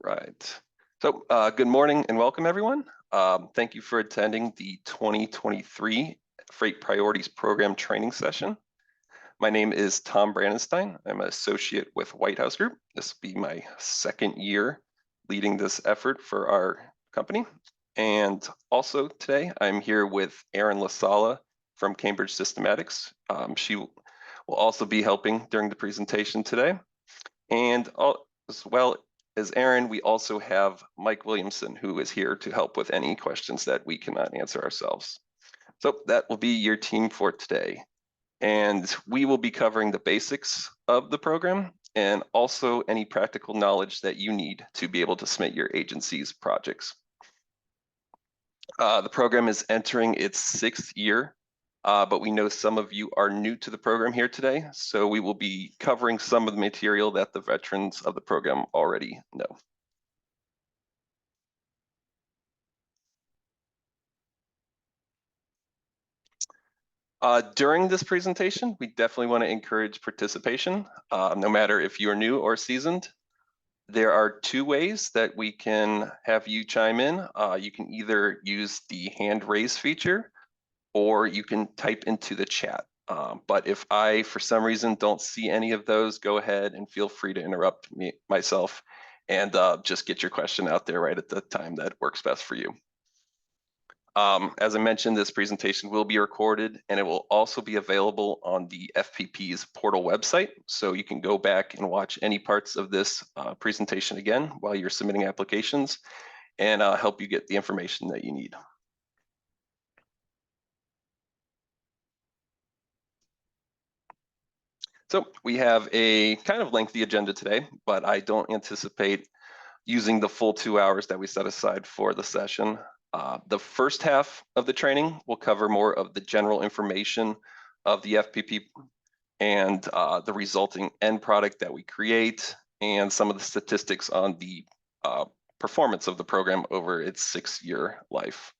Right. So good morning and welcome, everyone. Thank you for attending the 2023 Freight Priorities Program training session. My name is Tom Brandenstein. I'm an associate with White House Group. This will be my second year leading this effort for our company. And also today, I'm here with Erin LaSala from Cambridge Systematics. She will also be helping during the presentation today. And as well as Erin, we also have Mike Williamson, who is here to help with any questions that we cannot answer ourselves. So that will be your team for today. And we will be covering the basics of the program and also any practical knowledge that you need to be able to submit your agency's projects. The program is entering its 6th year, but we know some of you are new to the program here today, so we will be covering some of the material that the veterans of the program already know. During this presentation, we definitely want to encourage participation, no matter if you're new or seasoned. There are 2 ways that we can have you chime in. You can either use the hand raise feature, or you can type into the chat. But if I, for some reason, don't see any of those, go ahead and feel free to interrupt myself and just get your question out there right at the time that works best for you. As I mentioned, this presentation will be recorded and it will also be available on the FPP's portal website. So you can go back and watch any parts of this presentation again while you're submitting applications and help you get the information that you need. So we have a kind of lengthy agenda today, but I don't anticipate using the full 2 hours that we set aside for the session. The first half of the training will cover more of the general information of the FPP and the resulting end product that we create and some of the statistics on the performance of the program over its 6-year life.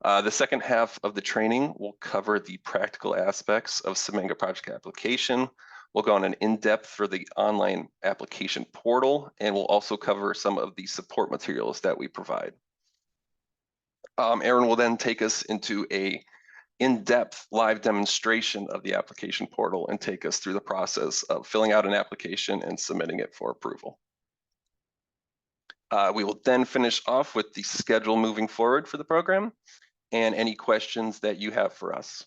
The second half of the training will cover the practical aspects of submitting a project application. We'll go on an in-depth for the online application portal, and we'll also cover some of the support materials that we provide. Erin will then take us into a in-depth live demonstration of the application portal and take us through the process of filling out an application and submitting it for approval. We will then finish off with the schedule moving forward for the program and any questions that you have for us.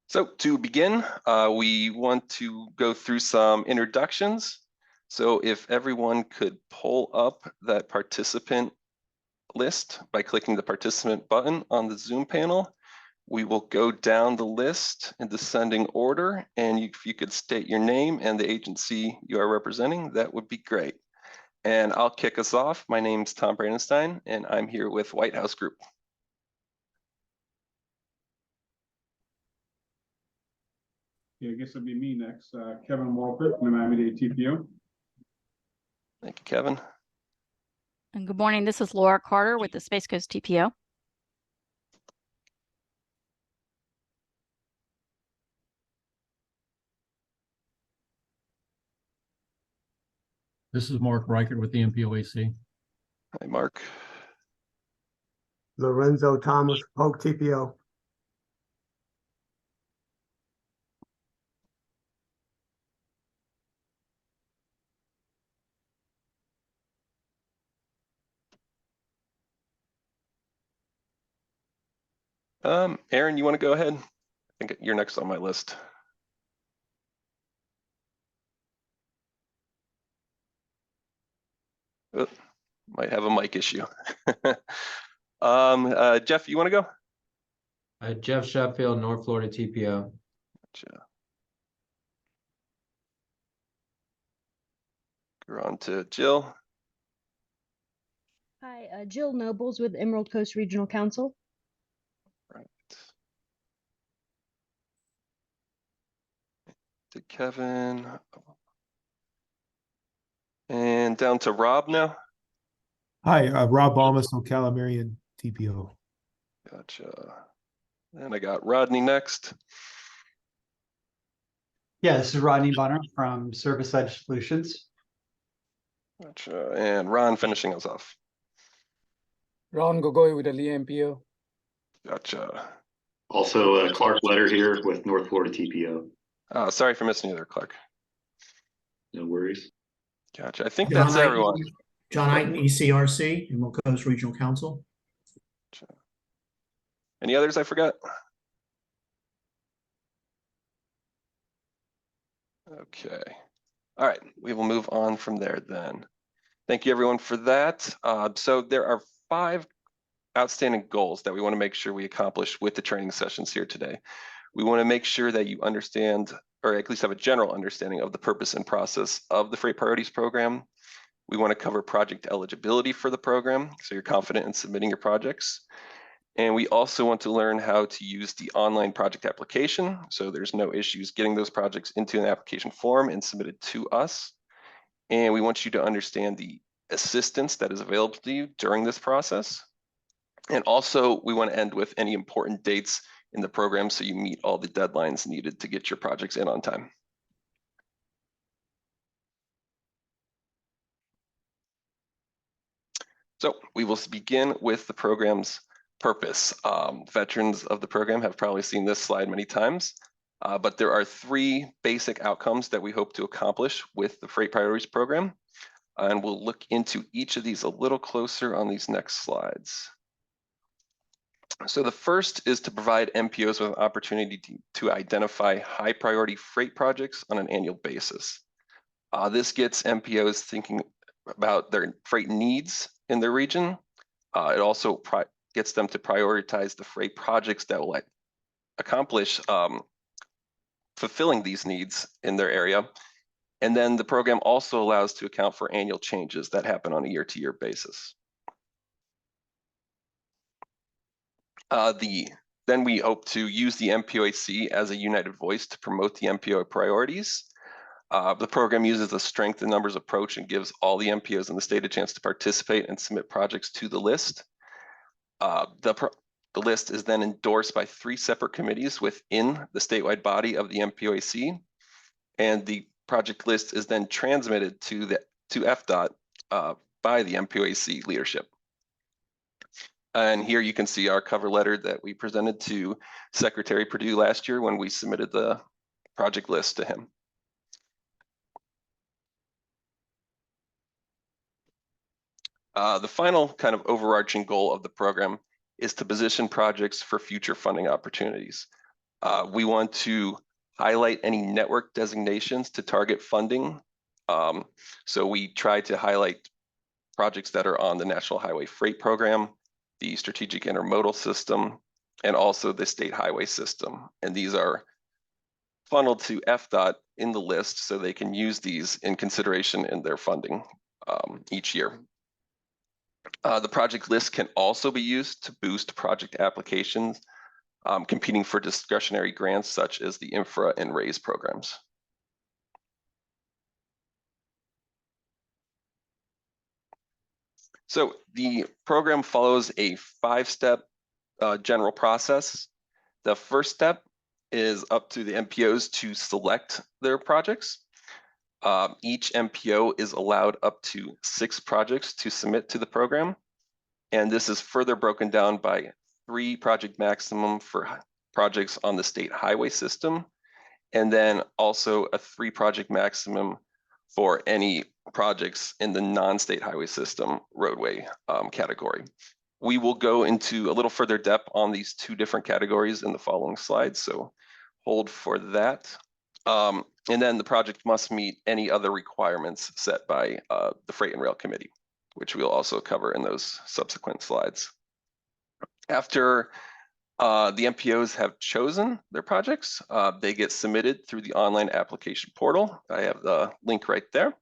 So to begin, we want to go through some introductions. So if everyone could pull up that participant list by clicking the participant button on the Zoom panel, we will go down the list in descending order, and if you could state your name and the agency you are representing, that would be great. And I'll kick us off. My name's Tom Brandenstein, and I'm here with White House Group. Yeah, I guess it'll be me next. Kevin Walpert from the Miami-Dade TPO. Thank you, Kevin. And good morning. This is Laura Carter with the Space Coast TPO. This is Mark Reichert with the MPOAC. Hi, Mark. Lorenzo Thomas, Polk TPO. Erin, you want to go ahead? I think you're next on my list. Oh, might have a mic issue. Jeff, you want to go? Jeff Sheffield, North Florida TPO. Gotcha. We're on to Jill. Hi, Jill Nobles with Emerald Coast Regional Council. Right. To Kevin. And down to Rob now. Hi, Rob Almas, Calamarian TPO. Gotcha. And I got Rodney next. Yeah, this is Rodney Bunner from Service Edge Solutions. Gotcha. And Ron finishing us off. Ron Gogoy with the Lee MPO. Gotcha. Also, Clark Letter here with North Florida TPO. Sorry for missing you there, Clark. No worries. Gotcha. I think John that's Knight- everyone. John Knighton, ECRC, Emerald Coast Regional Council. Any others I forgot? Okay. All right, we will move on from there then. Thank you everyone for that. So there are 5 outstanding goals that we want to make sure we accomplish with the training sessions here today. We want to make sure that you understand, or at least have a general understanding of the purpose and process of the Freight Priorities Program. We want to cover project eligibility for the program, so you're confident in submitting your projects. And we also want to learn how to use the online project application, so there's no issues getting those projects into an application form and submitted to us. And we want you to understand the assistance that is available to you during this process. And also, we want to end with any important dates in the program so you meet all the deadlines needed to get your projects in on time. So we will begin with the program's purpose. Veterans of the program have probably seen this slide many times, but there are 3 basic outcomes that we hope to accomplish with the Freight Priorities Program. And we'll look into each of these a little closer on these next slides. So the first is to provide MPOs with an opportunity to identify high priority freight projects on an annual basis. This gets MPOs thinking about their freight needs in their region. It also gets them to prioritize the freight projects that will accomplish fulfilling these needs in their area. And then the program also allows to account for annual changes that happen on a year-to-year basis. Then we hope to use the MPOAC as a united voice to promote the MPO priorities. The program uses a strength in numbers approach and gives all the MPOs in the state a chance to participate and submit projects to the list. The list is then endorsed by 3 separate committees within the statewide body of the MPOAC, and the project list is then transmitted to FDOT by the MPOAC leadership. And here you can see our cover letter that we presented to Secretary Perdue last year when we submitted the project list to him. The final kind of overarching goal of the program is to position projects for future funding opportunities. We want to highlight any network designations to target funding. So we try to highlight projects that are on the National Highway Freight Program, the Strategic Intermodal System, and also the State Highway System. And these are funneled to FDOT in the list so they can use these in consideration in their funding each year. The project list can also be used to boost project applications competing for discretionary grants such as the Infra and RAISE programs. So the program follows a 5-step general process. The first step is up to the MPOs to select their projects. Each MPO is allowed up to 6 projects to submit to the program. And this is further broken down by 3 project maximum for projects on the state highway system, and then also a 3 project maximum for any projects in the non-state highway system roadway category. We will go into a little further depth on these 2 different categories in the following slides, so hold for that. And then the project must meet any other requirements set by the Freight and Rail Committee, which we'll also cover in those subsequent slides. After the MPOs have chosen their projects, they get submitted through the online application portal. I have the link right there.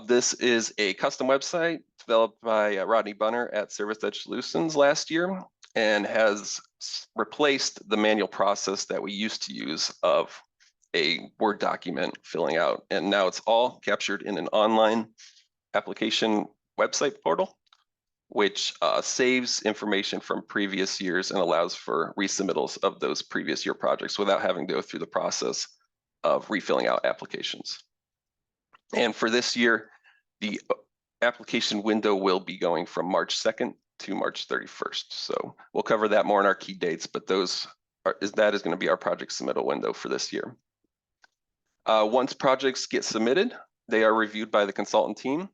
This is a custom website developed by Rodney Bunner at Service Edge Solutions last year and has replaced the manual process that we used to use of a Word document filling out. And now it's all captured in an online application website portal, which saves information from previous years and allows for resubmittals of those previous year projects without having to go through the process of refilling out applications. And for this year, the application window will be going from March 2nd to March 31st. So we'll cover that more in our key dates, but that is going to be our project submittal window for this year. Once projects get submitted, they are reviewed by the consultant team.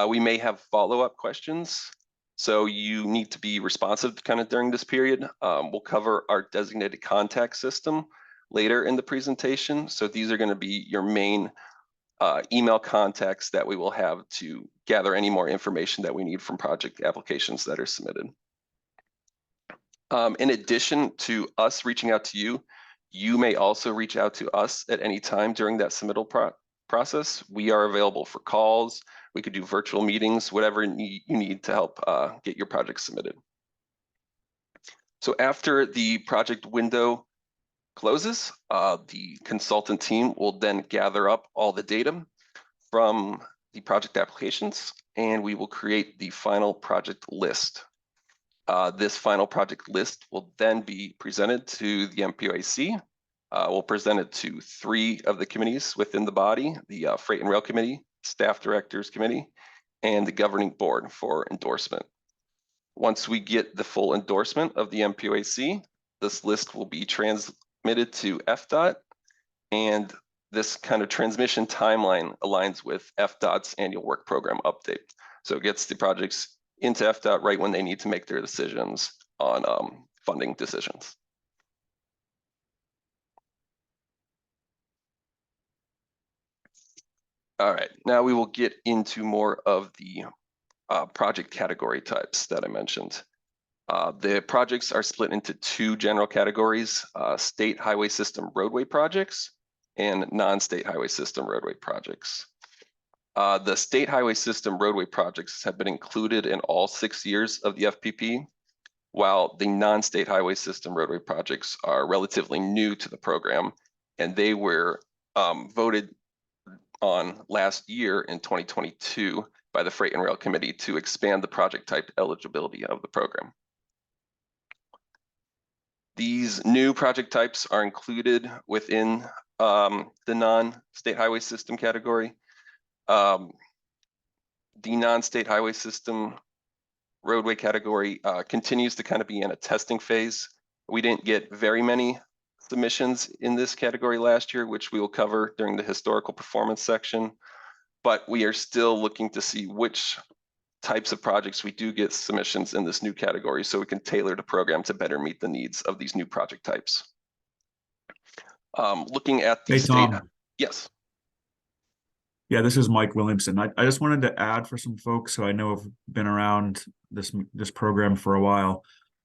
We may have follow-up questions, so you need to be responsive kind of during this period. We'll cover our designated contact system later in the presentation. So these are going to be your main email contacts that we will have to gather any more information that we need from project applications that are submitted. In addition to us reaching out to you, you may also reach out to us at any time during that submittal process. We are available for calls. We could do virtual meetings, whatever you need to help get your project submitted. So after the project window closes, the consultant team will then gather up all the data from the project applications, and we will create the final project list. This final project list will then be presented to the MPOAC. We'll present it to 3 of the committees within the body, the Freight and Rail Committee, Staff Directors Committee, and the Governing Board for endorsement. Once we get the full endorsement of the MPOAC, this list will be transmitted to FDOT, and this kind of transmission timeline aligns with FDOT's annual work program update. So it gets the projects into FDOT right when they need to make their decisions on funding decisions. All right, now we will get into more of the project category types that I mentioned. The projects are split into 2 general categories, state highway system roadway projects and non-state highway system roadway projects. The state highway system roadway projects have been included in all 6 years of the FPP, while the non-state highway system roadway projects are relatively new to the program, and they were voted on last year in 2022 by the Freight and Rail Committee to expand the project type eligibility of the program. These new project types are included within the non-state highway system category. The non-state highway system roadway category continues to kind of be in a testing phase. We didn't get very many submissions in this category last year, which we will cover during the historical performance section, but we are still looking to see which types of projects we do get submissions in this new category so we can tailor the program to better meet the needs of these new project types. Looking at the state. Tom. Yes. Yeah, this is Mike Williamson. I just wanted to add for some folks who I know have been around this program for a while.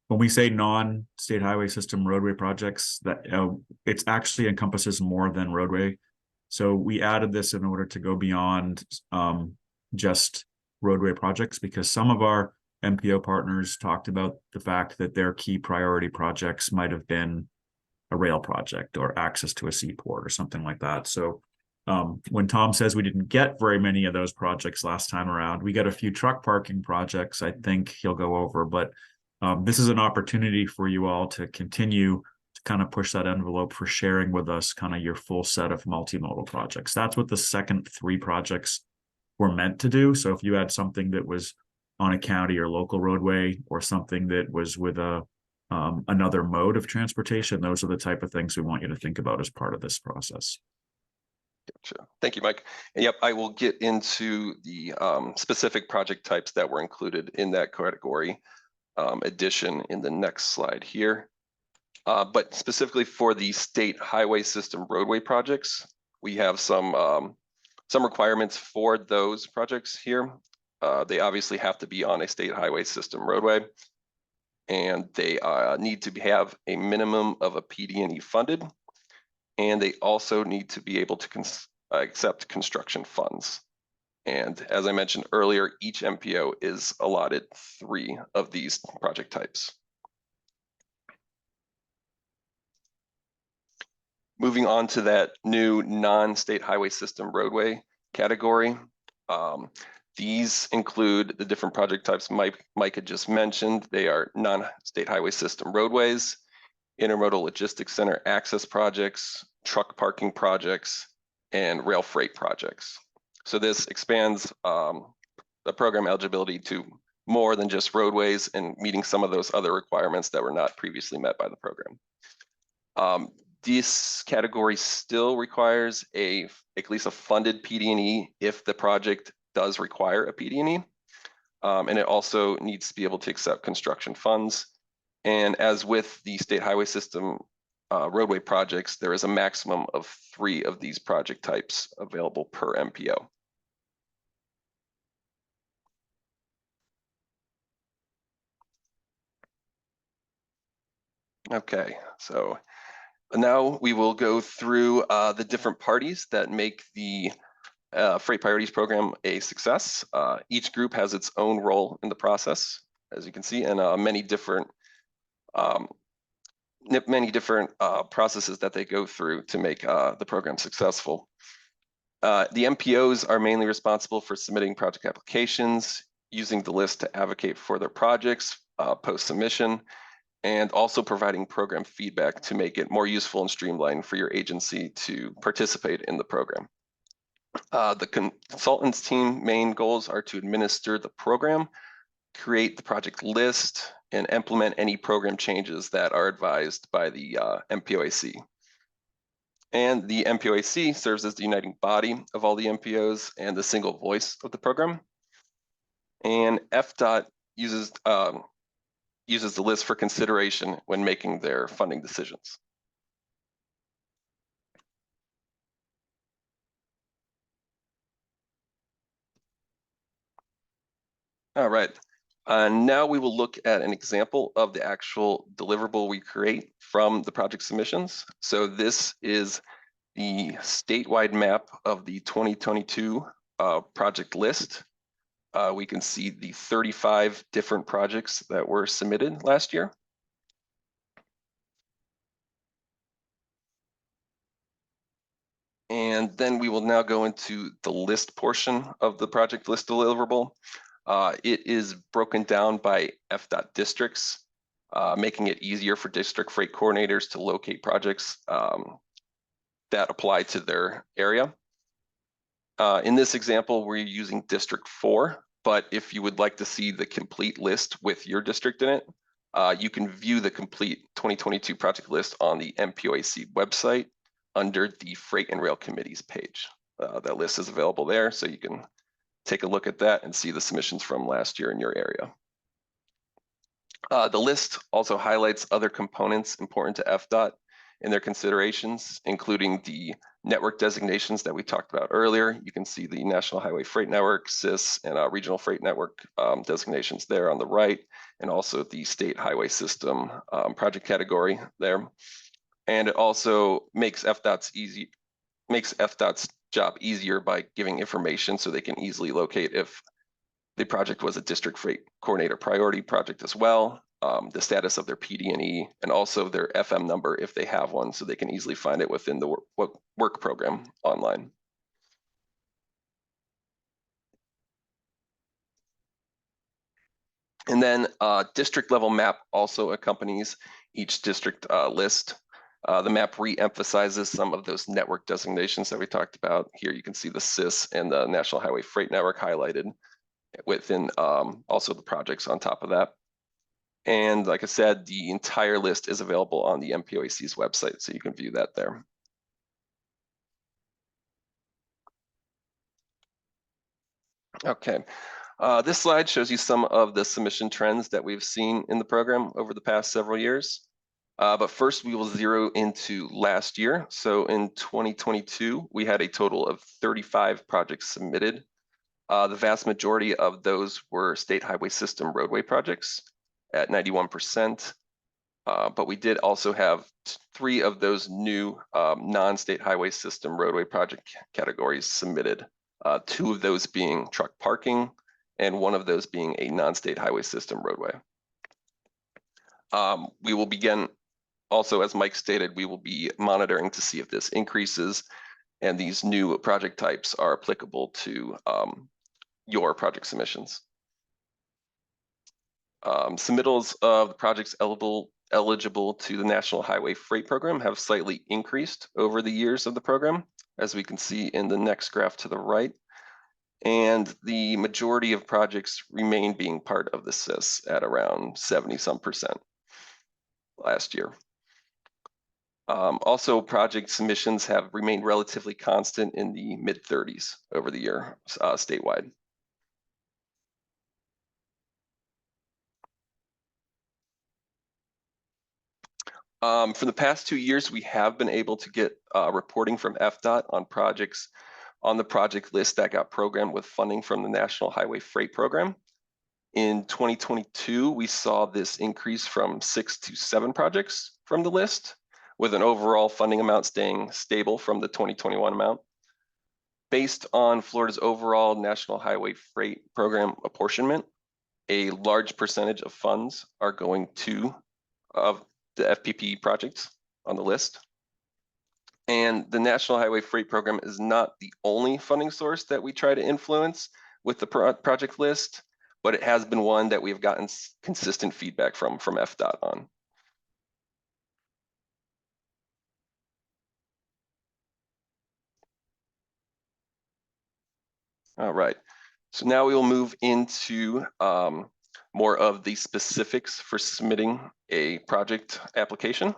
When we say non-state highway system roadway projects, that it actually encompasses more than roadway. So we added this in order to go beyond just roadway projects, because some of our MPO partners talked about the fact that their key priority projects might have been a rail project or access to a seaport or something like that. So when Tom says we didn't get very many of those projects last time around, we got a few truck parking projects I think he'll go over, but this is an opportunity for you all to continue to kind of push that envelope for sharing with us kind of your full set of multimodal projects. That's what the second 3 projects were meant to do. So if you had something that was on a county or local roadway or something that was with another mode of transportation, those are the type of things we want you to think about as part of this process. Gotcha. Thank you, Mike. And yep, I will get into the specific project types that were included in that category addition in the next slide here. But specifically for the state highway system roadway projects, we have some requirements for those projects here. They obviously have to be on a state highway system roadway, and they need to have a minimum of a PD&E funded, and they also need to be able to accept construction funds. And as I mentioned earlier, each MPO is allotted 3 of these project types. Moving on to that new non-state highway system roadway category. These include the different project types Mike had just mentioned. They are non-state highway system roadways, intermodal logistics center access projects, truck parking projects, and rail freight projects. So this expands the program eligibility to more than just roadways and meeting some of those other requirements that were not previously met by the program. This category still requires at least a funded PD&E if the project does require a PD&E. And it also needs to be able to accept construction funds. And as with the state highway system roadway projects, there is a maximum of 3 of these project types available per MPO. Okay, so now we will go through the different parties that make the Freight Priorities Program a success. Each group has its own role in the process, as you can see, and many different processes that they go through to make the program successful. The MPOs are mainly responsible for submitting project applications, using the list to advocate for their projects post-submission, and also providing program feedback to make it more useful and streamlined for your agency to participate in the program. The consultants team main goals are to administer the program, create the project list, and implement any program changes that are advised by the MPOAC. And the MPOAC serves as the uniting body of all the MPOs and the single voice of the program. And FDOT uses the list for consideration when making their funding decisions. All right, now we will look at an example of the actual deliverable we create from the project submissions. So this is the statewide map of the 2022 project list. We can see the 35 different projects that were submitted last year. And then we will now go into the list portion of the project list deliverable. It is broken down by FDOT districts, making it easier for district freight coordinators to locate projects that apply to their area. In this example, we're using District 4, but if you would like to see the complete list with your district in it, you can view the complete 2022 project list on the MPOAC website under the Freight and Rail Committees page. That list is available there, so you can take a look at that and see the submissions from last year in your area. The list also highlights other components important to FDOT in their considerations, including the network designations that we talked about earlier. You can see the National Highway Freight Network, CIS, and Regional Freight Network designations there on the right, and also the State Highway System project category there. And it also makes FDOT's job easier by giving information so they can easily locate if the project was a district freight coordinator priority project as well, the status of their PD&E, and also their FM number if they have one, so they can easily find it within the work program online. And then district level map also accompanies each district list. The map re-emphasizes some of those network designations that we talked about. Here you can see the CIS and the National Highway Freight Network highlighted within also the projects on top of that. And like I said, the entire list is available on the MPOAC's website, so you can view that there. Okay, this slide shows you some of the submission trends that we've seen in the program over the past several years. But first, we will zero into last year. So in 2022, we had a total of 35 projects submitted. The vast majority of those were state highway system roadway projects at 91%. But we did also have 3 of those new non-state highway system roadway project categories submitted. 2 of those being truck parking and 1 of those being a non-state highway system roadway. We will begin also, as Mike stated, we will be monitoring to see if this increases and these new project types are applicable to your project submissions. Submittals of the projects eligible eligible to the National Highway Freight Program have slightly increased over the years of the program, as we can see in the next graph to the right. And the majority of projects remain being part of the SIS at around 70% last year. Also, project submissions have remained relatively constant in the mid-30s over the year statewide. For the past 2 years, we have been able to get reporting from FDOT on projects on the project list that got programmed with funding from the National Highway Freight Program. In 2022, we saw this increase from 6 to 7 projects from the list, with an overall funding amount staying stable from the 2021 amount. Based on Florida's overall National Highway Freight Program apportionment, a large percentage of funds are going to the FPP projects on the list. And the National Highway Freight Program is not the only funding source that we try to influence with the project list, but it has been one that we've gotten consistent feedback from FDOT on. All right, so now we will move into more of the specifics for submitting a project application.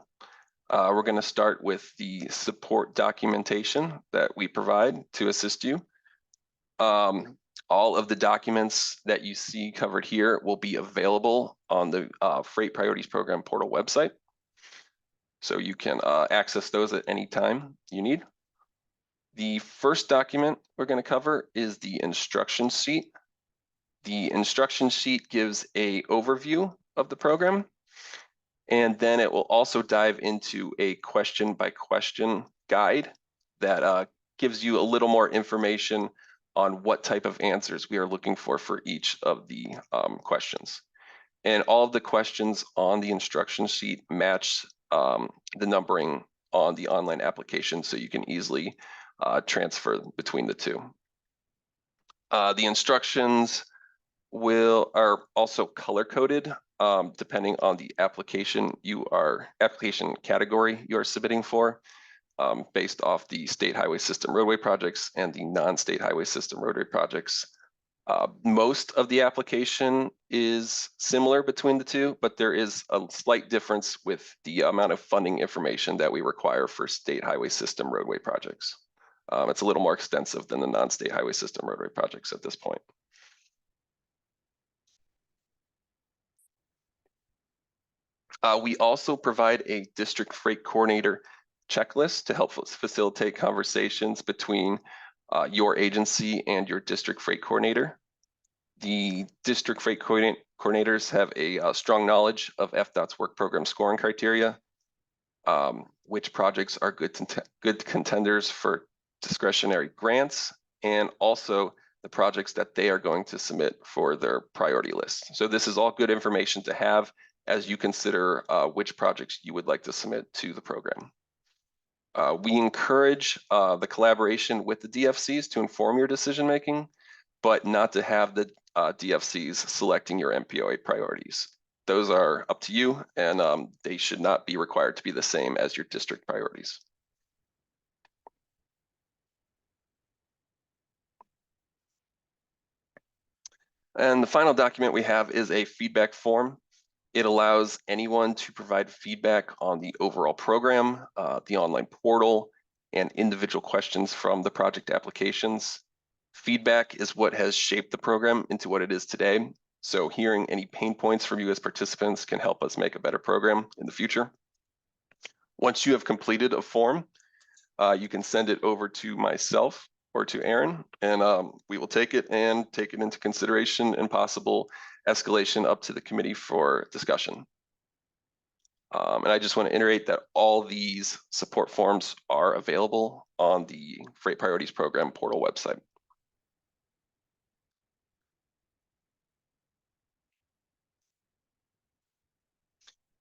We're going to start with the support documentation that we provide to assist you. All of the documents that you see covered here will be available on the Freight Priorities Program portal website. So you can access those at any time you need. The first document we're going to cover is the instruction sheet. The instruction sheet gives an overview of the program, and then it will also dive into a question-by-question guide that gives you a little more information on what type of answers we are looking for each of the questions. And all of the questions on the instruction sheet match the numbering on the online application, so you can easily transfer between the two. The instructions are also color-coded depending on the application category you are submitting for, based off the state highway system roadway projects and the non-state highway system roadway projects. Most of the application is similar between the two, but there is a slight difference with the amount of funding information that we require for state highway system roadway projects. It's a little more extensive than the non-state highway system roadway projects at this point. We also provide a district freight coordinator checklist to help facilitate conversations between your agency and your district freight coordinator. The district freight coordinators have a strong knowledge of FDOT's work program scoring criteria, which projects are good contenders for discretionary grants, and also the projects that they are going to submit for their priority list. So this is all good information to have as you consider which projects you would like to submit to the program. We encourage the collaboration with the DFCs to inform your decision-making, but not to have the DFCs selecting your MPOA priorities. Those are up to you, and they should not be required to be the same as your district priorities. And the final document we have is a feedback form. It allows anyone to provide feedback on the overall program, the online portal, and individual questions from the project applications. Feedback is what has shaped the program into what it is today. So hearing any pain points from you as participants can help us make a better program in the future. Once you have completed a form, you can send it over to myself or to Aaron, and we will take it into consideration and possible escalation up to the committee for discussion. And I just want to iterate that all these support forms are available on the Freight Priorities Program portal website.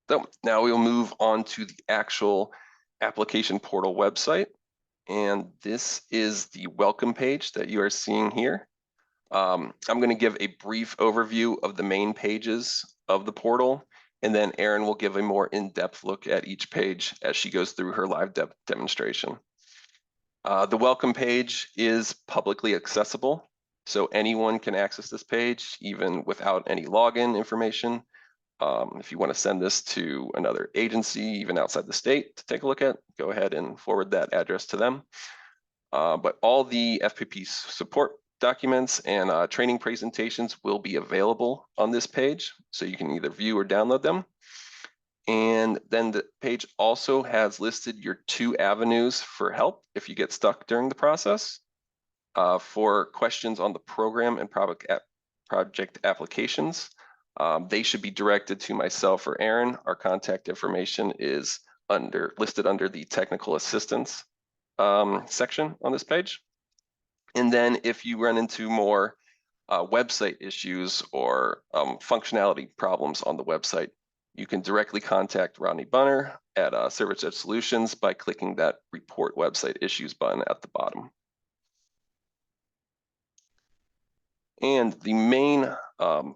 So now we will move on to the actual application portal website. And this is the welcome page that you are seeing here. I'm going to give a brief overview of the main pages of the portal, And then Erin will give a more in-depth look at each page as she goes through her live demonstration. The welcome page is publicly accessible, so anyone can access this page even without any login information. If you want to send this to another agency, even outside the state, to take a look at, go ahead and forward that address to them. But all the FPP support documents and training presentations will be available on this page, so you can either view or download them. And then the page also has listed your 2 avenues for help if you get stuck during the process. For questions on the program and project applications, they should be directed to myself or Erin. Our contact information is listed under the technical assistance section on this page. And then if you run into more website issues or functionality problems on the website, you can directly contact Rodney Bunner at Service Edge Solutions by clicking that Report Website Issues button at the bottom. And the main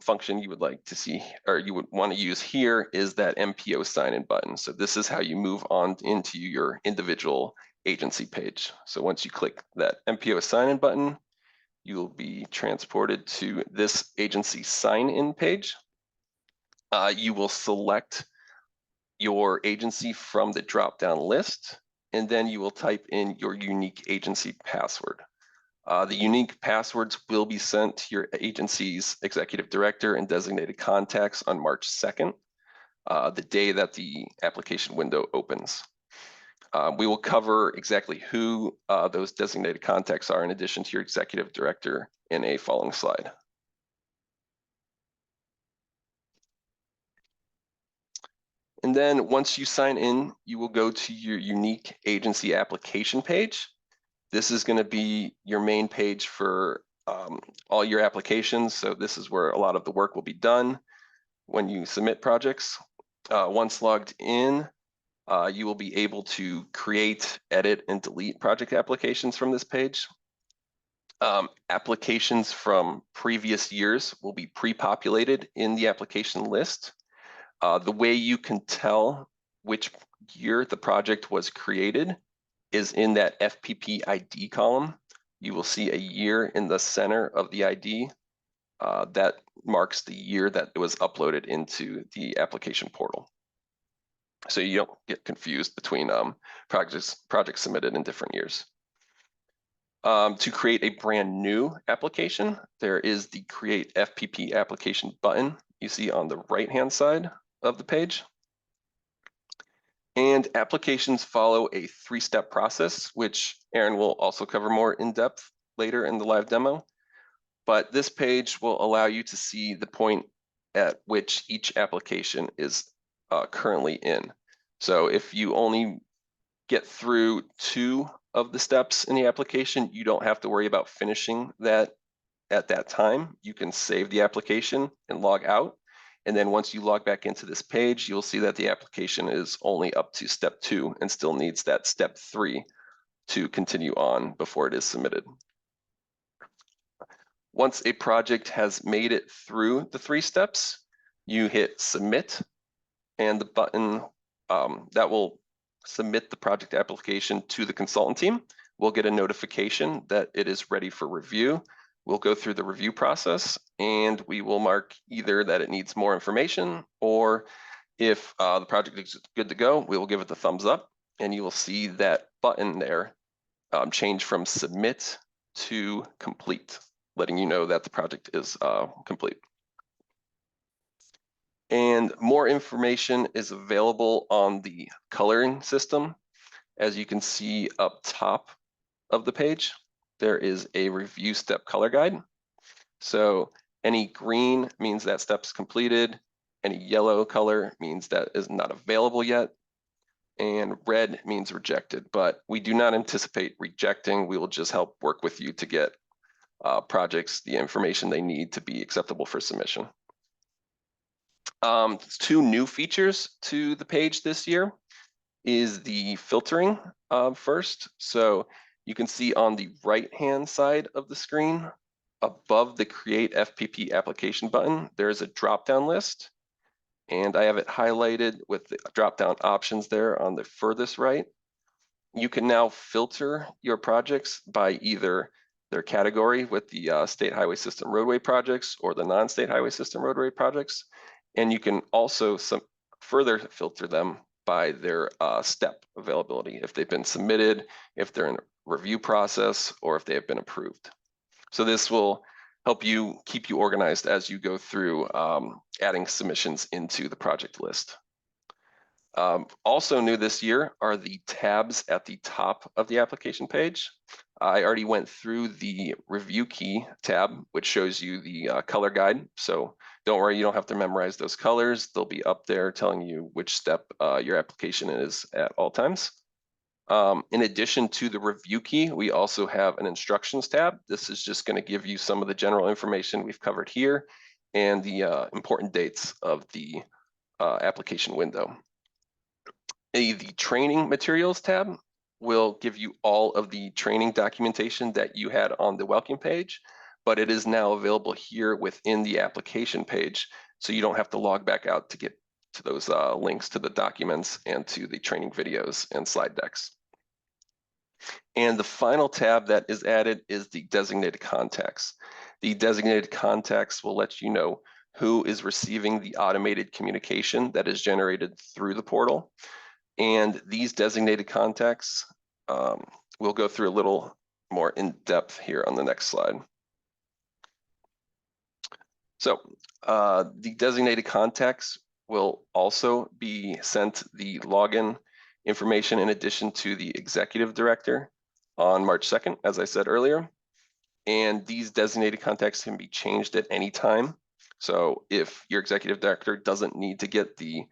function you would like to see, or you would want to use here, is that MPO sign-in button. So this is how you move on into your individual agency page. So once you click that MPO sign-in button, you will be transported to this agency sign-in page. You will select your agency from the drop-down list, and then you will type in your unique agency password. The unique passwords will be sent to your agency's executive director and designated contacts on March 2nd, the day that the application window opens. We will cover exactly who those designated contacts are in addition to your executive director in a following slide. And then once you sign in, you will go to your unique agency application page. This is going to be your main page for all your applications. So this is where a lot of the work will be done when you submit projects. Once logged in, you will be able to create, edit, and delete project applications from this page. Applications from previous years will be pre-populated in the application list. The way you can tell which year the project was created is in that FPP ID column. You will see a year in the center of the ID that marks the year that it was uploaded into the application portal. So you don't get confused between projects submitted in different years. To create a brand new application, there is the Create FPP Application button you see on the right-hand side of the page. And applications follow a 3-step process, which Erin will also cover more in depth later in the live demo. But this page will allow you to see the point at which each application is currently in. So if you only get through 2 of the steps in the application, you don't have to worry about finishing that at that time. You can save the application and log out. And then once you log back into this page, you'll see that the application is only up to step 2 and still needs that step 3 to continue on before it is submitted. Once a project has made it through the 3 steps, you hit submit, and the button that will submit the project application to the consultant team. We'll get a notification that it is ready for review. We'll go through the review process, and we will mark either that it needs more information, or if the project is good to go, we will give it the thumbs up, and you will see that button there change from submit to complete, letting you know that the project is complete. And more information is available on the coloring system. As you can see up top of the page, there is a review step color guide. So any green means that step's completed, any yellow color means that is not available yet, and red means rejected. But we do not anticipate rejecting. We will just help work with you to get projects the information they need to be acceptable for submission. 2 new features to the page this year is the filtering first. So you can see on the right-hand side of the screen, above the Create FPP Application button, there is a drop-down list. And I have it highlighted with the drop-down options there on the furthest right. You can now filter your projects by either their category with the state highway system roadway projects or the non-state highway system roadway projects. And you can also further filter them by their step availability, if they've been submitted, if they're in a review process, or if they have been approved. So this will help you keep you organized as you go through adding submissions into the project list. Also new this year are the tabs at the top of the application page. I already went through the review key tab, which shows you the color guide. So don't worry, you don't have to memorize those colors. They'll be up there telling you which step your application is at all times. In addition to the review key, we also have an instructions tab. This is just going to give you some of the general information we've covered here and the important dates of the application window. The training materials tab will give you all of the training documentation that you had on the welcome page, but it is now available here within the application page. So you don't have to log back out to get to those links to the documents and to the training videos and slide decks. And the final tab that is added is the designated contacts. The designated contacts will let you know who is receiving the automated communication that is generated through the portal. And these designated contacts, we'll go through a little more in depth here on the next slide. So the designated contacts will also be sent the login information in addition to the executive director on March 2nd, as I said earlier. And these designated contacts can be changed at any time. So if your executive director doesn't need to get the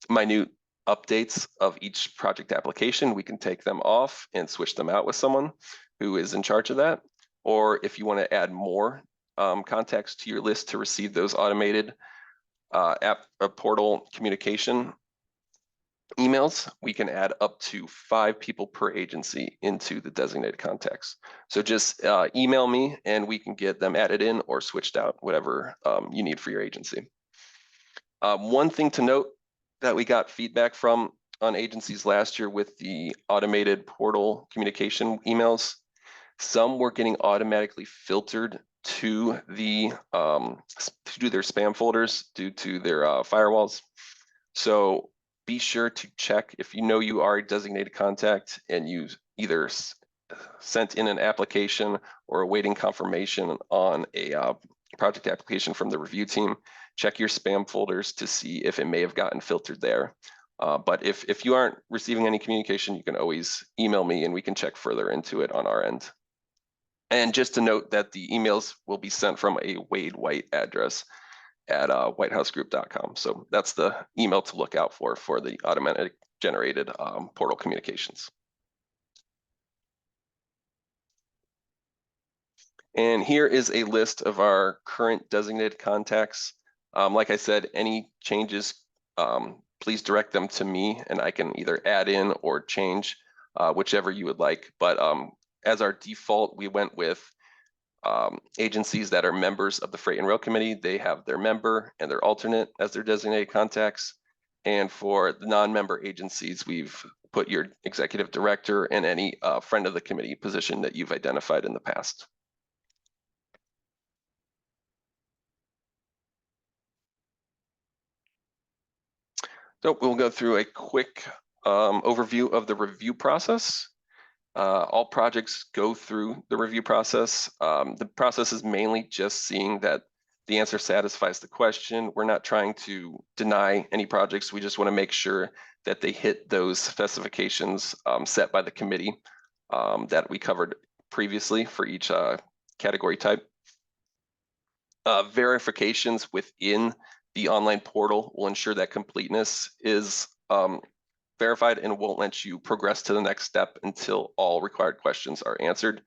minute updates of each project application, we can take them off and switch them out with someone who is in charge of that. Or if you want to add more contacts to your list to receive those automated portal communication emails, we can add up to 5 people per agency into the designated contacts. So just email me and we can get them added in or switched out, whatever you need for your agency. One thing to note that we got feedback from on agencies last year with the automated portal communication emails, some were getting automatically filtered to the to their spam folders due to their firewalls. So be sure to check if you know you are a designated contact and you either sent in an application or awaiting confirmation on a project application from the review team. Check your spam folders to see if it may have gotten filtered there. But if you aren't receiving any communication, you can always email me and we can check further into it on our end. And just to note that the emails will be sent from a Wade White address at whitehousegroup.com. So that's the email to look out for the automatic generated portal communications. And here is a list of our current designated contacts. Like I said, any changes, please direct them to me and I can either add in or change whichever you would like. But as our default, we went with agencies that are members of the Freight and Rail Committee. They have their member and their alternate as their designated contacts. And for the non-member agencies, we've put your executive director and any friend of the committee position that you've identified in the past. So we'll go through a quick overview of the review process. All projects go through the review process. The process is mainly just seeing that the answer satisfies the question. We're not trying to deny any projects. We just want to make sure that they hit those specifications set by the committee that we covered previously for each category type. Verifications within the online portal will ensure that completeness is verified and won't let you progress to the next step until all required questions are answered.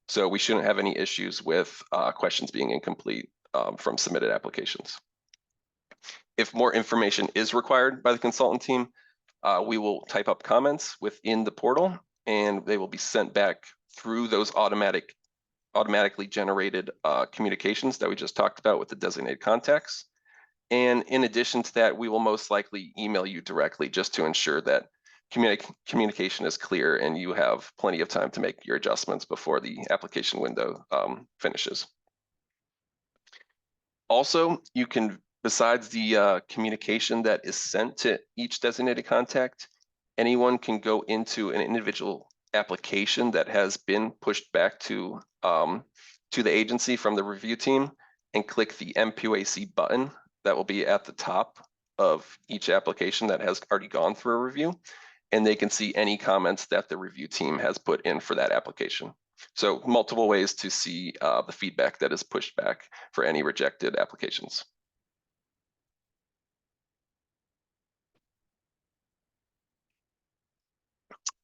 So we shouldn't have any issues with questions being incomplete from submitted applications. If more information is required by the consultant team, we will type up comments within the portal and they will be sent back through those automatically generated communications that we just talked about with the designated contacts. And in addition to that, we will most likely email you directly just to ensure that communication is clear and you have plenty of time to make your adjustments before the application window finishes. Also, you can, besides the communication that is sent to each designated contact, anyone can go into an individual application that has been pushed back to the agency from the review team and click the MPOAC button that will be at the top of each application that has already gone through a review, and they can see any comments that the review team has put in for that application. So multiple ways to see the feedback that is pushed back for any rejected applications.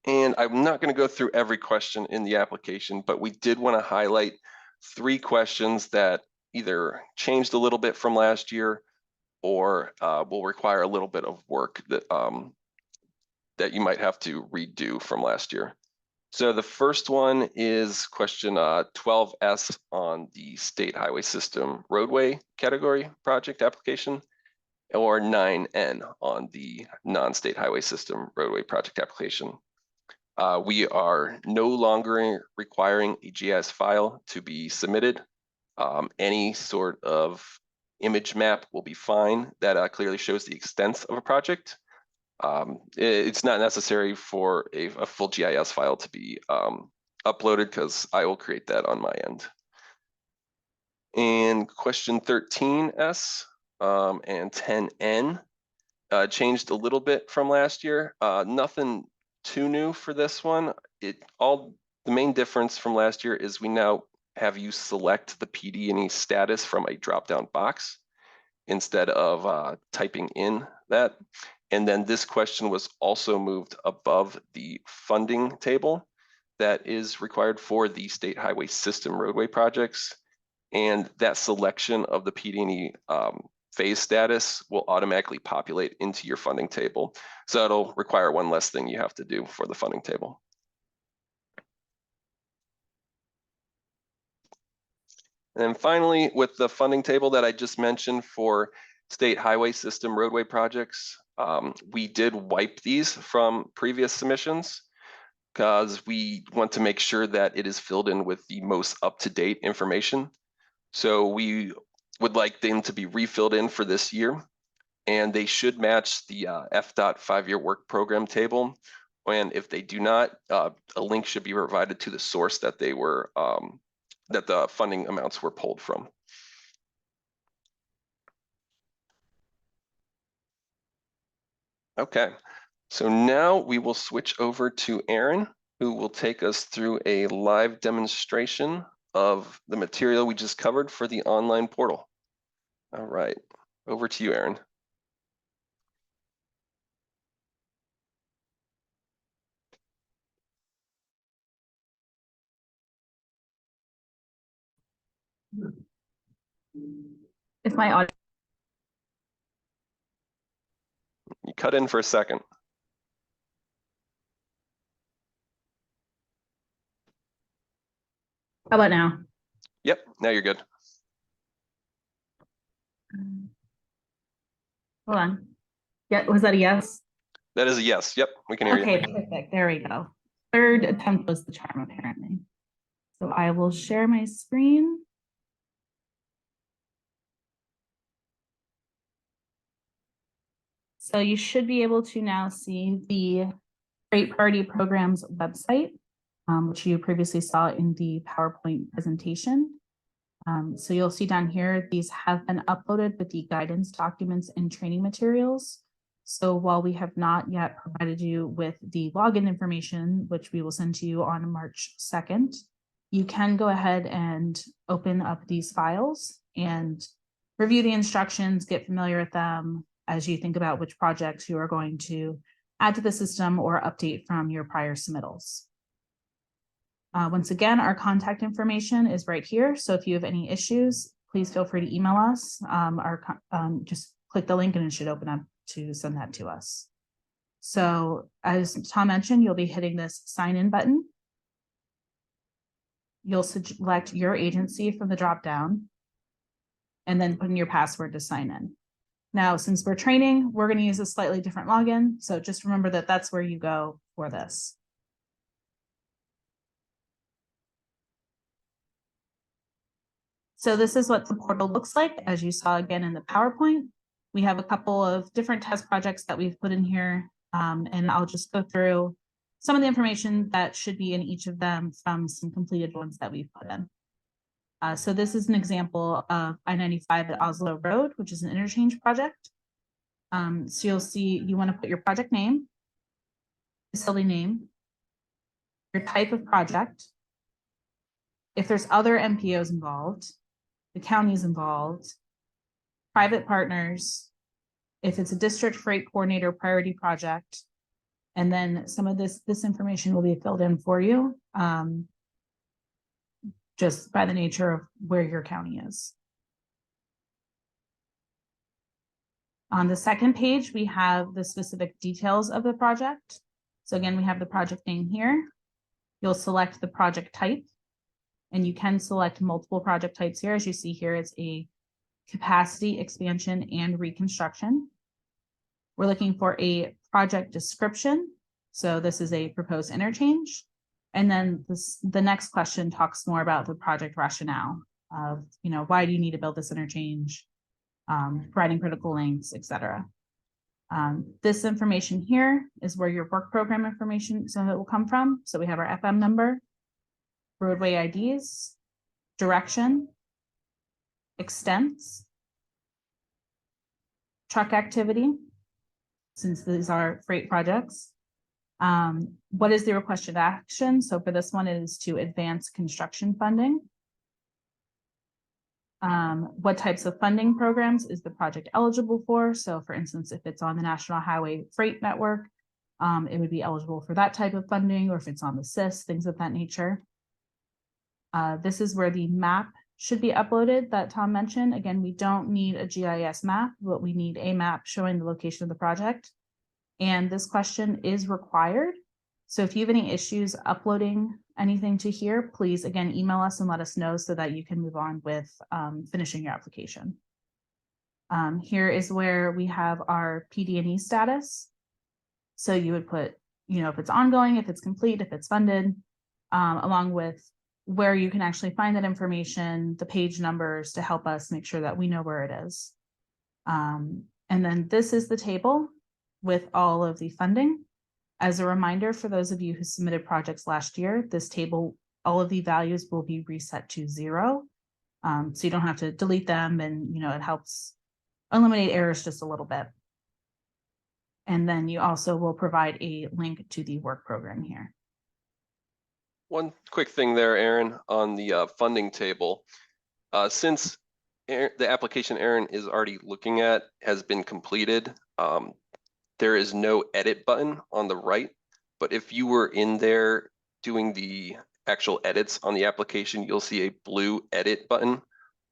And I'm not going to go through every question in the application, but we did want to highlight 3 questions that either changed a little bit from last year or will require a little bit of work that that you might have to redo from last year. So the first one is question 12S on the state highway system roadway category project application, or 9N on the non-state highway system roadway project application. We are no longer requiring a GIS file to be submitted. Any sort of image map will be fine that clearly shows the extent of a project. It's not necessary for a full GIS file to be uploaded because I will create that on my end. And question 13S and 10N changed a little bit from last year. Nothing too new for this one. The main difference from last year is we now have you select the PD&E status from a drop-down box instead of typing in that. And then this question was also moved above the funding table that is required for the state highway system roadway projects. And that selection of the PD&E phase status will automatically populate into your funding table. So it'll require one less thing you have to do for the funding table. And then finally, with the funding table that I just mentioned for state highway system roadway projects, we did wipe these from previous submissions because we want to make sure that it is filled in with the most up-to-date information. So we would like them to be refilled in for this year, and they should match the FDOT 5-year work program table. And if they do not, a link should be provided to the source that they were that the funding amounts were pulled from. Okay, so now we will switch over to Aaron, who will take us through a live demonstration of the material we just covered for the online portal. All right, over to you, Aaron. Is my audio? You cut in for a second. How about now? Yep, now you're good. Hold on. Yeah, was that a yes? That is a yes. Yep, we can hear you. Okay, perfect. There we go. Third attempt was the charm, apparently. So I will share my screen. So you should be able to now see the Freight Priority Programs website, which you previously saw in the PowerPoint presentation. So you'll see down here, these have been uploaded with the guidance documents and training materials. So while we have not yet provided you with the login information, which we will send to you on March 2nd, you can go ahead and open up these files and review the instructions, get familiar with them as you think about which projects you are going to add to the system or update from your prior submittals. Once again, our contact information is right here. So if you have any issues, please feel free to email us. Just click the link and it should open up to send that to us. So as Tom mentioned, you'll be hitting this sign in button. You'll select your agency from the drop down and then put in your password to sign in. Now, since we're training, we're going to use a slightly different login. So just remember that that's where you go for this. So this is what the portal looks like, as you saw again in the PowerPoint. We have a couple of different test projects that we've put in here, and I'll just go through some of the information that should be in each of them from some completed ones that we've put in. So this is an example of I-95 at Oslo Road, which is an interchange project. So you'll see you want to put your project name, facility name, your type of project. If there's other MPOs involved, the county's involved, private partners, if it's a district freight coordinator priority project, and then some of this information will be filled in for you, just by the nature of where your county is. On the second page, we have the specific details of the project. So again, we have the project name here. You'll select the project type, and you can select multiple project types here. As you see here, it's a capacity expansion and reconstruction. We're looking for a project description. So this is a proposed interchange. And then the next question talks more about the project rationale of, why do you need to build this interchange, providing critical links, et cetera. This information here is where your work program information will come from. So we have our FM number, roadway IDs, direction, extents, truck activity, since these are freight projects. What is the requested action? So for this one, it is to advance construction funding. What types of funding programs is the project eligible for? So for instance, if it's on the National Highway Freight Network, it would be eligible for that type of funding, or if it's on the SIS, things of that nature. This is where the map should be uploaded that Tom mentioned. Again, we don't need a GIS map, but we need a map showing the location of the project. And this question is required. So if you have any issues uploading anything to here, please, again, email us and let us know so that you can move on with finishing your application. Here is where we have our PD&E status. So you would put, if it's ongoing, if it's complete, if it's funded, along with where you can actually find that information, the page numbers to help us make sure that we know where it is. And then this is the table with all of the funding. As a reminder, for those of you who submitted projects last year, this table, all of the values will be reset to 0. So you don't have to delete them, and it helps eliminate errors just a little bit. And then you also will provide a link to the work program here. One quick thing there, Aaron, on the funding table. Since the application Aaron is already looking at has been completed, there is no edit button on the right. But if you were in there doing the actual edits on the application, you'll see a blue edit button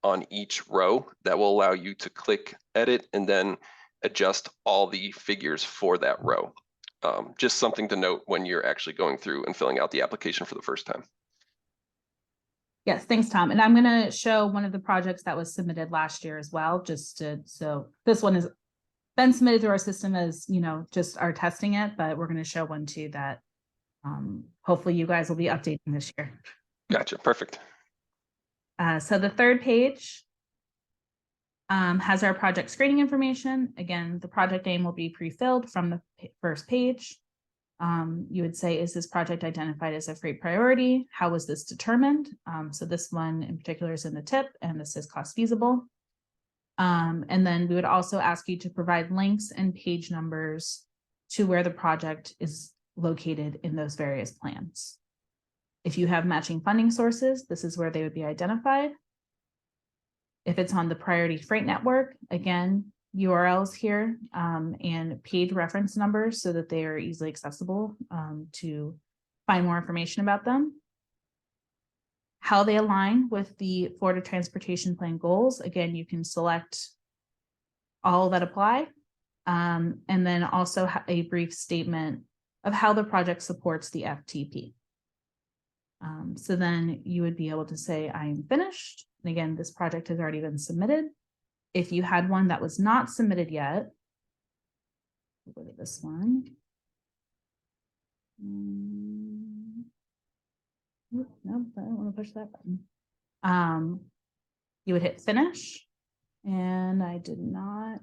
on each row that will allow you to click edit and then adjust all the figures for that row. Just something to note when you're actually going through and filling out the application for the first time. Yes, thanks, Tom. And I'm going to show one of the projects that was submitted last year as well, so this one has been submitted through our system as, just are testing it, but we're going to show one too that hopefully you guys will be updating this year. Gotcha, perfect. So the third page has our project screening information. Again, the project name will be pre-filled from the first page. You would say, is this project identified as a freight priority? How was this determined? So this one in particular is in the tip, and this is cost feasible. And then we would also ask you to provide links and page numbers to where the project is located in those various plans. If you have matching funding sources, this is where they would be identified. If it's on the priority freight network, again, URLs here and page reference numbers so that they are easily accessible to find more information about them. How they align with the Florida Transportation Plan goals. Again, you can select all that apply, and then also a brief statement of how the project supports the FTP. So then you would be able to say, I am finished. And again, this project has already been submitted. if you had one that was not submitted yet, look at this one. Nope, I don't want to push that button. You would hit finish, and I did not.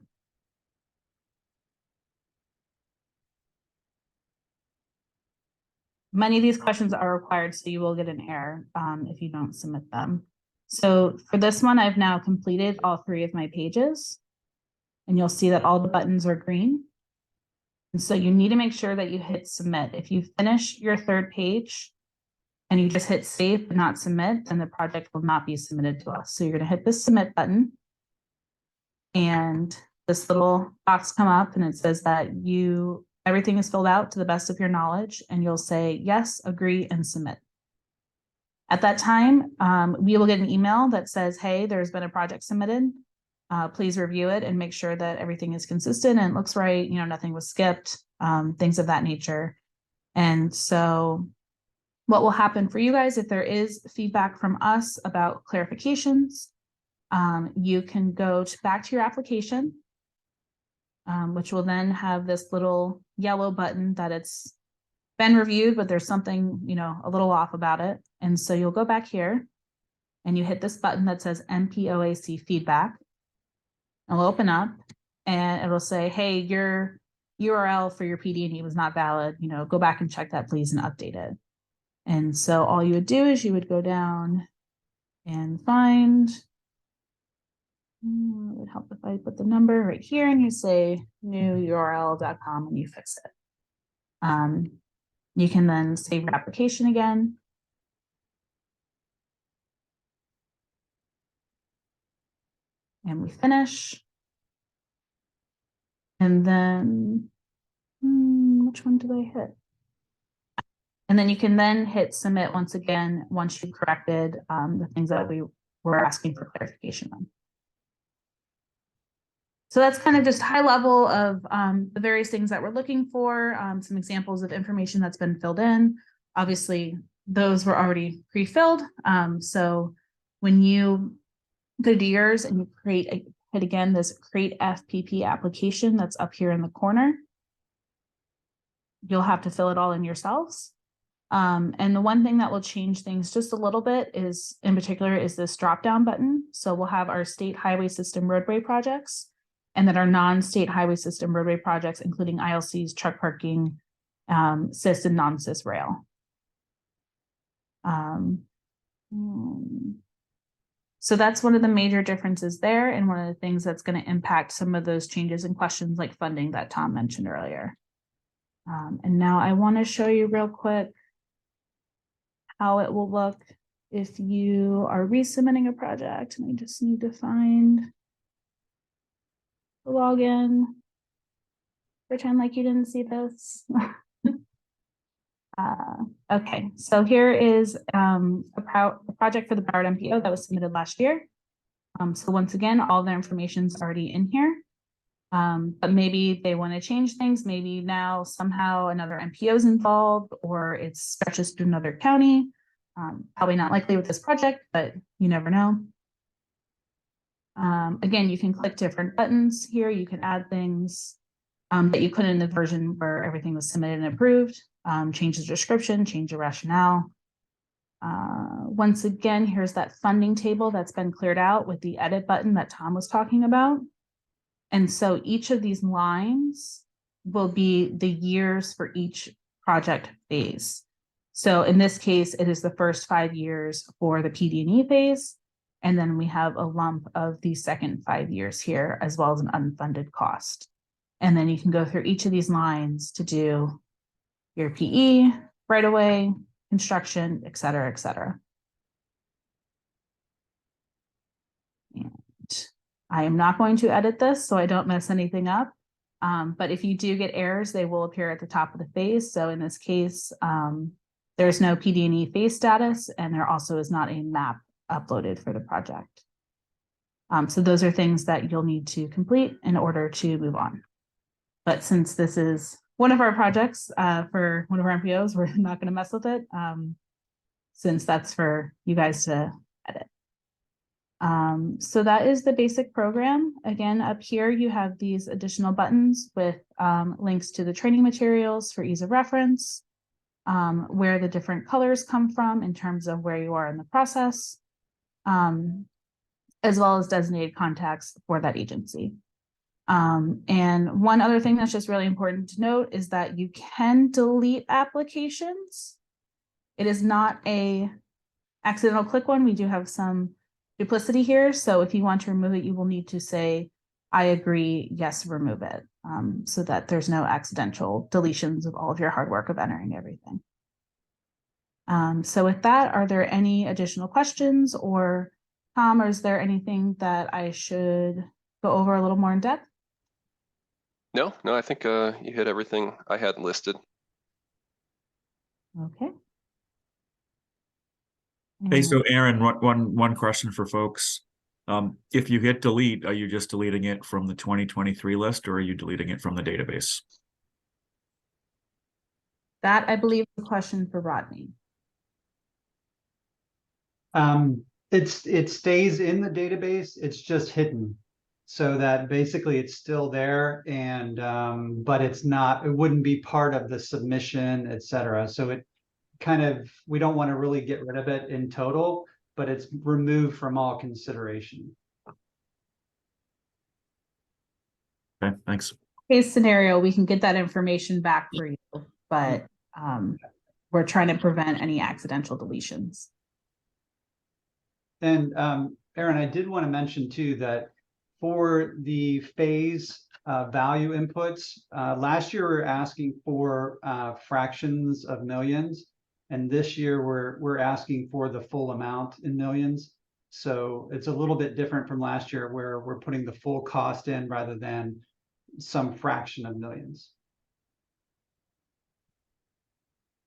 Many of these questions are required, so you will get an error if you don't submit them. So for this one, I've now completed all 3 of my pages, and you'll see that all the buttons are green. And so you need to make sure that you hit submit. If you finish your 3rd page and you just hit save but not submit, then the project will not be submitted to us. So you're going to hit the submit button, and this little box come up, and it says that everything is filled out to the best of your knowledge, and you'll say yes, agree, and submit. At that time, we will get an email that says, hey, there's been a project submitted. Please review it and make sure that everything is consistent and looks right. Nothing was skipped, things of that nature. And so what will happen for you guys, if there is feedback from us about clarifications, you can go back to your application, which will then have this little yellow button that it's been reviewed, but there's something, a little off about it. And so you'll go back here and you hit this button that says MPOAC feedback. It'll open up and it'll say, hey, your URL for your PD&E was not valid. Go back and check that, please, and update it. And so all you would do is you would go down and find, it would help if I put the number right here and you say newurl.com and you fix it. You can then save your application again. And we finish. And then, which one did I hit? And then you can then hit submit once again, once you've corrected the things that we were asking for clarification on. So that's kind of just high level of the various things that we're looking for, some examples of information that's been filled in. Obviously, those were already pre-filled. So when you go to yours and you hit again this create FPP application that's up here in the corner, you'll have to fill it all in yourselves. And the one thing that will change things just a little bit is, in particular, is this drop-down button. So we'll have our state highway system roadway projects, and then our non-state highway system roadway projects, including ILCs, truck parking, CIS and non-CIS rail. So that's one of the major differences there, and one of the things that's going to impact some of those changes and questions like funding that Tom mentioned earlier. And now I want to show you real quick how it will look if you are resubmitting a project. And I just need to find the login. Pretend like you didn't see this. Okay, so here is a project for the Broward MPO that was submitted last year. So once again, all the information is already in here. But maybe they want to change things. Maybe now somehow another MPO is involved, or it stretches to another county. Probably not likely with this project, but you never know. Again, you can click different buttons here. You can add things that you couldn't in the version where everything was submitted and approved. Change the description, change the rationale. Once again, here's that funding table that's been cleared out with the edit button that Tom was talking about. And so each of these lines will be the years for each project phase. So in this case, it is the first 5 years for the PD&E phase. And then we have a lump of the second 5 years here, as well as an unfunded cost. And then you can go through each of these lines to do your PE, right away, construction, et cetera, et cetera. And I am not going to edit this so I don't mess anything up. But if you do get errors, they will appear at the top of the phase. So in this case, there's no PD&E phase status, and there also is not a map uploaded for the project. So those are things that you'll need to complete in order to move on. But since this is one of our projects for one of our MPOs, we're not going to mess with it since that's for you guys to edit. So that is the basic program. Again, up here, you have these additional buttons with links to the training materials for ease of reference, where the different colors come from in terms of where you are in the process, as well as designated contacts for that agency. And one other thing that's just really important to note is that you can delete applications. It is not a accidental click one. We do have some duplicity here. So if you want to remove it, you will need to say, I agree, yes, remove it, so that there's no accidental deletions of all of your hard work of entering everything. So with that, are there any additional questions, or Tom, or is there anything that I should go over a little more in depth? No, I think you hit everything I had listed. Okay. Hey, so And Aaron, one question for folks. If you hit delete, are you just deleting it from the 2023 list, or are you deleting it from the database? that, I believe, is a question for Rodney. It stays in the database, it's just hidden. So that basically it's still there and, but it wouldn't be part of the submission, et cetera. So it kind of, we don't want to really get rid of it in total, but it's removed from all consideration. Okay, thanks. Case scenario, we can get that information back for you, but we're trying to prevent any accidental deletions. And Aaron, I did want to mention too that for the phase value inputs, last year we were asking for fractions of millions, and this year we're asking for the full amount in millions. So it's a little bit different from last year where we're putting the full cost in rather than some fraction of millions.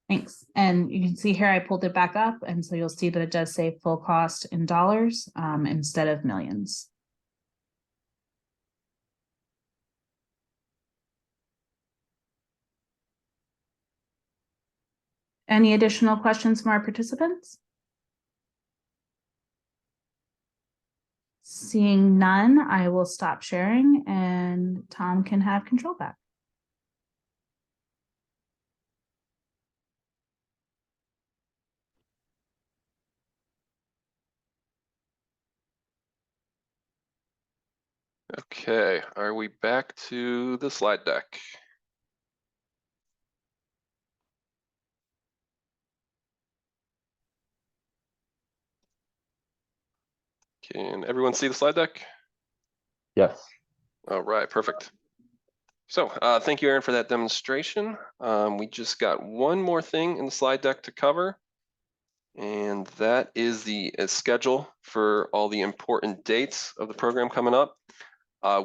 Thanks. And you can see here, I pulled it back up. And so you'll see that it does say full cost in dollars instead of millions. Any additional questions from our participants? Seeing none, I will stop sharing and Tom can have control back. Okay, are we back to the slide deck? Can everyone see the slide deck? Yes. All right, perfect. So thank you, Aaron, for that demonstration. We just got one more thing in the slide deck to cover, and that is the schedule for all the important dates of the program coming up.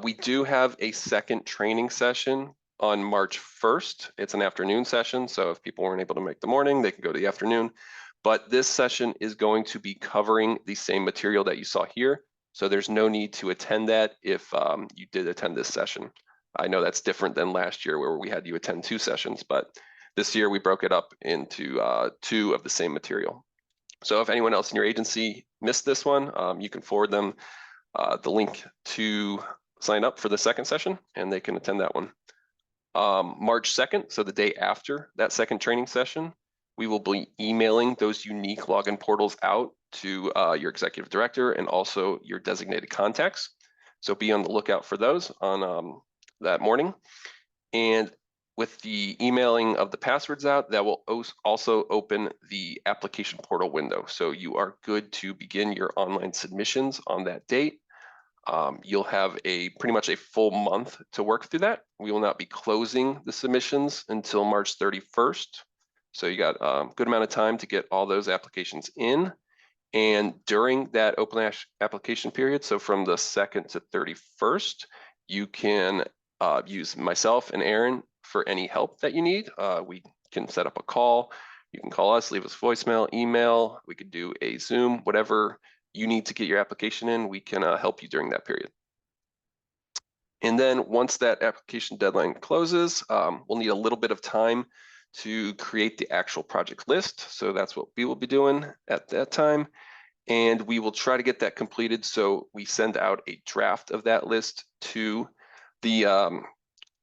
We do have a second training session on March 1st. It's an afternoon session, so if people weren't able to make the morning, they can go to the afternoon. But this session is going to be covering the same material that you saw here. So there's no need to attend that if you did attend this session. I know that's different than last year where we had you attend 2 sessions, but this year we broke it up into 2 of the same material. So if anyone else in your agency missed this one, you can forward them the link to sign up for the second session and they can attend that one. March 2nd, so the day after that second training session, we will be emailing those unique login portals out to your executive director and also your designated contacts. So be on the lookout for those on that morning. And with the emailing of the passwords out, that will also open the application portal window. So you are good to begin your online submissions on that date. You'll have pretty much a full month to work through that. We will not be closing the submissions until March 31st. So you got a good amount of time to get all those applications in. And during that open application period, so from the 2nd to 31st, you can use myself and Aaron for any help that you need. We can set up a call. You can call us, leave us voicemail, email. We could do a Zoom, whatever you need to get your application in, we can help you during that period. And then once that application deadline closes, we'll need a little bit of time to create the actual project list. So that's what we will be doing at that time. And we will try to get that completed. So we send out a draft of that list to the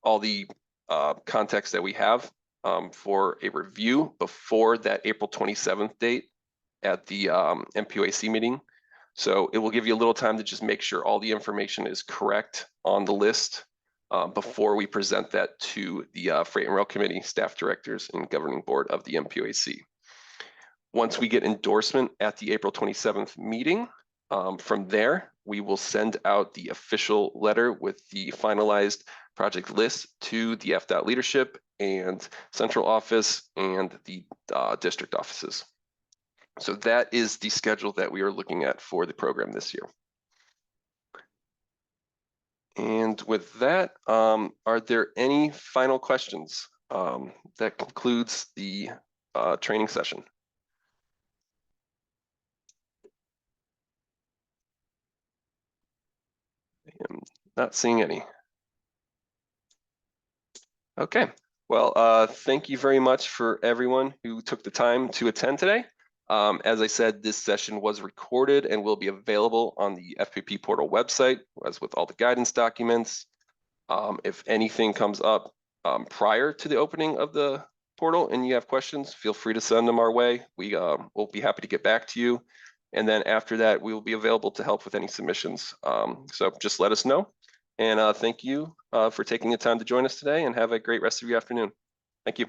all the context that we have for a review before that April 27th date at the MPOAC meeting. So it will give you a little time to just make sure all the information is correct on the list before we present that to the Freight and Rail Committee, staff directors, and governing board of the MPOAC. Once we get endorsement at the April 27th meeting, from there, we will send out the official letter with the finalized project list to the FDOT leadership and central office and the district offices. So that is the schedule that we are looking at for the program this year. And with that, are there any final questions? That concludes the training session. I'm not seeing any. Okay, well, thank you very much for everyone who took the time to attend today. As I said, this session was recorded and will be available on the FPP portal website, as with all the guidance documents. If anything comes up prior to the opening of the portal and you have questions, feel free to send them our way. We will be happy to get back to you. And then after that, we will be available to help with any submissions. So just let us know. And thank you for taking the time to join us today, and have a great rest of your afternoon. Thank you.